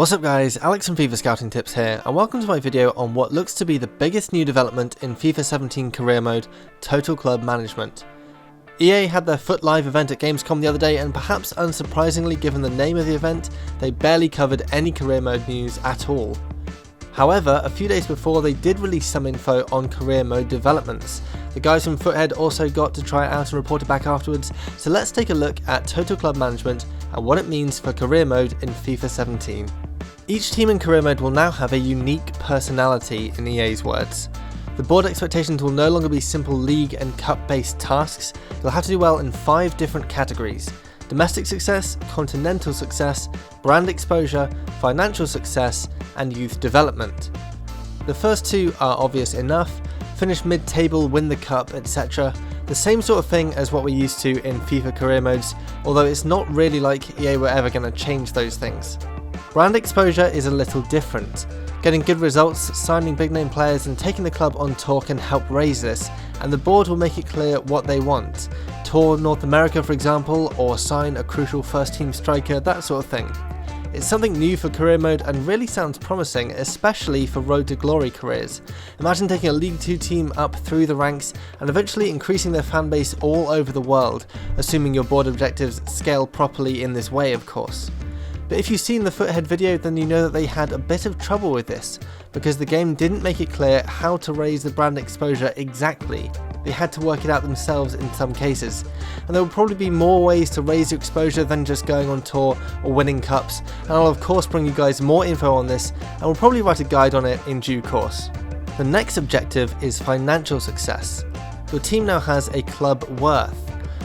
What's up guys, Alex from FIFA Scouting Tips here, and welcome to my video on what looks to be the biggest new development in FIFA 17 career mode, Total Club Management. EA had their FUT Live event at Gamescom the other day, and perhaps unsurprisingly given the name of the event, they barely covered any career mode news at all. However, a few days before they did release some info on career mode developments. The guys from Foothead also got to try it out and report it back afterwards, so let's take a look at Total Club Management and what it means for career mode in FIFA 17. Each team in career mode will now have a unique personality in EA's words. The board expectations will no longer be simple league and cup based tasks, you'll have to do well in 5 different categories: domestic success, continental success, brand exposure, financial success, and youth development. The first two are obvious enough: finish mid-table, win the cup, etc. The same sort of thing as what we're used to in FIFA career modes, although it's not really like EA were ever going to change those things. Brand exposure is a little different. Getting good results, signing big name players and taking the club on tour can help raise this, and the board will make it clear what they want. Tour North America for example, or sign a crucial first team striker, that sort of thing. It's something new for career mode and really sounds promising, especially for Road to Glory careers. Imagine taking a League 2 team up through the ranks and eventually increasing their fan base all over the world, assuming your board objectives scale properly in this way of course. But if you've seen the Foothead video, then you know that they had a bit of trouble with this, because the game didn't make it clear how to raise the brand exposure exactly. They had to work it out themselves in some cases, and there will probably be more ways to raise your exposure than just going on tour or winning cups, and I'll of course bring you guys more info on this, and we'll probably write a guide on it in due course. The next objective is financial success. Your team now has a club worth.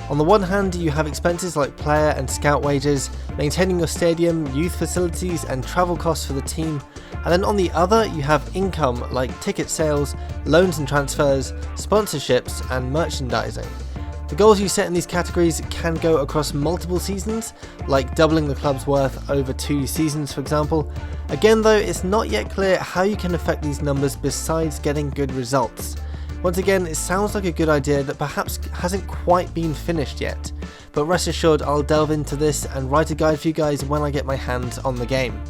On the one hand, you have expenses like player and scout wages, maintaining your stadium, youth facilities and travel costs for the team, and then on the other you have income like ticket sales, loans and transfers, sponsorships and merchandising. The goals you set in these categories can go across multiple seasons, like doubling the club's worth over 2 seasons for example. Again though, it's not yet clear how you can affect these numbers besides getting good results. Once again, it sounds like a good idea that perhaps hasn't quite been finished yet, but rest assured I'll delve into this and write a guide for you guys when I get my hands on the game.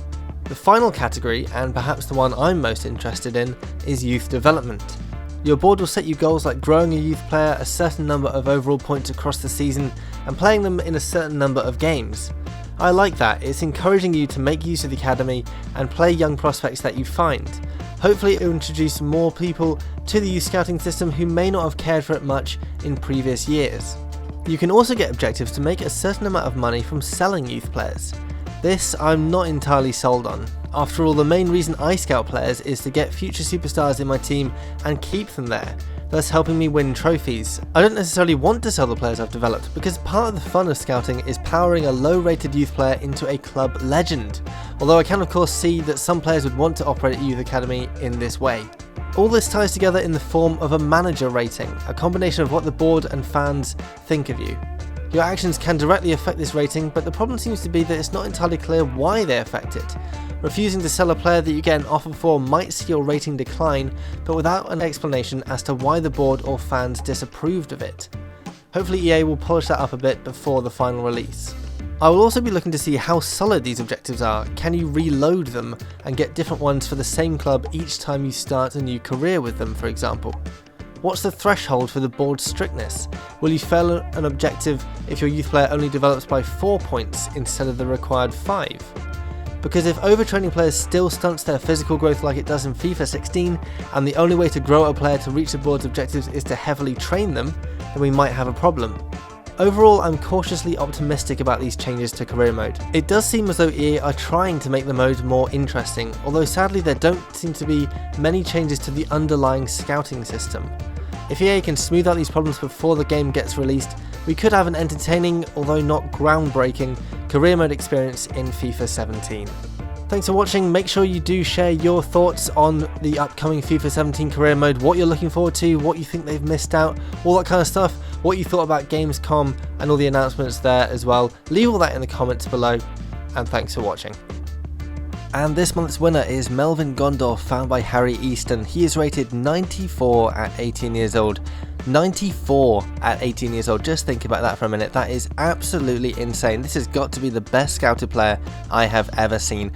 The final category, and perhaps the one I'm most interested in, is youth development. Your board will set you goals like growing a youth player a certain number of overall points across the season and playing them in a certain number of games. I like that, it's encouraging you to make use of the academy and play young prospects that you find. Hopefully it will introduce more people to the youth scouting system who may not have cared for it much in previous years. You can also get objectives to make a certain amount of money from selling youth players. This I'm not entirely sold on. After all, the main reason I scout players is to get future superstars in my team and keep them there, thus helping me win trophies. I don't necessarily want to sell the players I've developed, because part of the fun of scouting is powering a low rated youth player into a club legend, although I can of course see that some players would want to operate a youth academy in this way. All this ties together in the form of a manager rating, a combination of what the board and fans think of you. Your actions can directly affect this rating, but the problem seems to be that it's not entirely clear why they affect it. Refusing to sell a player that you get an offer for might see your rating decline, but without an explanation as to why the board or fans disapproved of it. Hopefully EA will polish that up a bit before the final release. I will also be looking to see how solid these objectives are. Can you reload them and get different ones for the same club each time you start a new career with them, for example? What's the threshold for the board's strictness? Will you fail an objective if your youth player only develops by 4 points instead of the required 5? Because if overtraining players still stunts their physical growth like it does in FIFA 16, and the only way to grow a player to reach the board's objectives is to heavily train them, then we might have a problem. Overall, I'm cautiously optimistic about these changes to career mode. It does seem as though EA are trying to make the mode more interesting, although sadly there don't seem to be many changes to the underlying scouting system. If EA can smooth out these problems before the game gets released, we could have an entertaining, although not groundbreaking, career mode experience in FIFA 17. Thanks for watching. Make sure you do share your thoughts on the upcoming FIFA 17 career mode, what you're looking forward to, what you think they've missed out, all that kind of stuff, what you thought about Gamescom and all the announcements there as well. Leave all that in the comments below, and thanks for watching. And this month's winner is Melvin Gondorf, found by Harry Easton. He is rated 94 at 18 years old. 94 at 18 years old. Just think about that for a minute. That is absolutely insane. This has got to be the best scouted player I have ever seen.